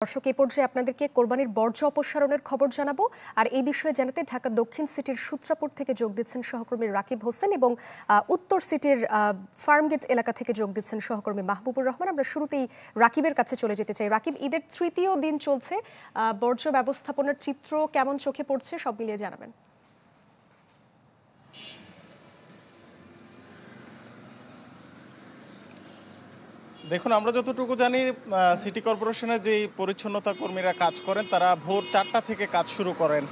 দর্শক, এই পর্যায়ে আপনাদেরকে কোরবানির বর্জ্য অপসারণের খবর জানাবো। আর এই বিষয়ে জানাতে ঢাকা দক্ষিণ সিটির সূত্রাপুর থেকে যোগ দিচ্ছেন সহকর্মী রাকিব হোসেন এবং উত্তর সিটির ফার্মগেট এলাকা থেকে যোগ দিচ্ছেন সহকর্মী মাহবুবুর রহমান। আমরা শুরুতেই রাকিবের কাছে চলে যেতে চাই। রাকিব, ঈদের তৃতীয় দিন চলছে, বর্জ্য ব্যবস্থাপনার চিত্র কেমন চোখে পড়ছে সব মিলিয়ে জানাবেন। দেখুন, আমরা যতটুকু জানি সিটি কর্পোরেশনের যেই পরিচ্ছন্নতা কর্মীরা কাজ করেন তারা ভোর 4টা থেকে কাজ শুরু করেন।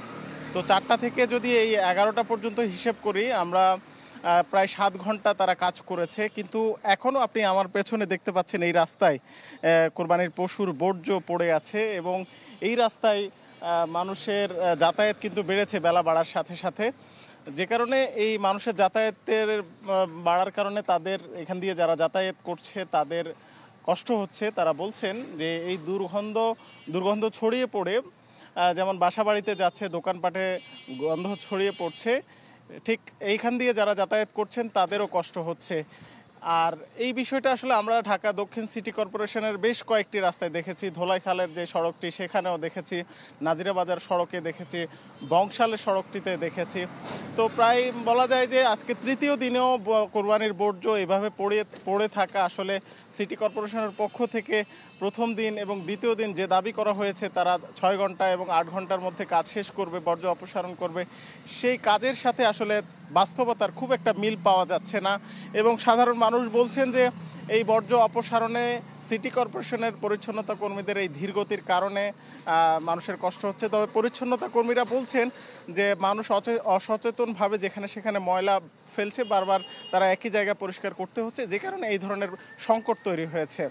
তো 4টা থেকে যদি এই 11টা পর্যন্ত হিসেব করি আমরা প্রায় 7 ঘন্টা তারা কাজ করেছে। কিন্তু এখনও আপনি আমার পেছনে দেখতে পাচ্ছেন এই রাস্তায় কোরবানির পশুর বর্জ্য পড়ে আছে এবং এই রাস্তায় মানুষের যাতায়াত কিন্তু বেড়েছে বেলা বাড়ার সাথে সাথে, যে কারণে এই মানুষের যাতায়াতের বাড়ার কারণে তাদের এখান দিয়ে যারা যাতায়াত করছে তাদের কষ্ট হচ্ছে। তারা বলছেন যে এই দুর্গন্ধ ছড়িয়ে পড়ে যেমন বাসা বাড়িতে যাচ্ছে, দোকানপাটে গন্ধ ছড়িয়ে পড়ছে, ঠিক এইখান দিয়ে যারা যাতায়াত করছেন তাদেরও কষ্ট হচ্ছে। আর এই বিষয়টা আসলে আমরা ঢাকা দক্ষিণ সিটি কর্পোরেশনের বেশ কয়েকটি রাস্তায় দেখেছি। ধোলাইখালের যে সড়কটি সেখানেও দেখেছি, নাজিরা বাজার সড়কে দেখেছি, বংশালের সড়কটিতে দেখেছি। তো প্রায় বলা যায় যে আজকে তৃতীয় দিনেও কোরবানির বর্জ্য এভাবে পড়ে থাকা আসলে সিটি কর্পোরেশনের পক্ষ থেকে প্রথম দিন এবং দ্বিতীয় দিন যে দাবি করা হয়েছে তারা 6 ঘন্টা এবং 8 ঘন্টার মধ্যে কাজ শেষ করবে, বর্জ্য অপসারণ করবে, সেই কাজের সাথে আসলে বাস্তবতার খুব একটা মিল পাওয়া যাচ্ছে না। এবং সাধারণ মানুষ বলছেন যে এই বর্জ্য অপসারণে সিটি কর্পোরেশনের পরিচ্ছন্নতা কর্মীদের এই ধীরগতির কারণে মানুষের কষ্ট হচ্ছে। তবে পরিচ্ছন্নতা কর্মীরা বলছেন যে মানুষ অসচেতনভাবে যেখানে সেখানে ময়লা ফেলছে, বারবার তারা একই জায়গা পরিষ্কার করতে হচ্ছে, যে কারণে এই ধরনের সংকট তৈরি হয়েছে।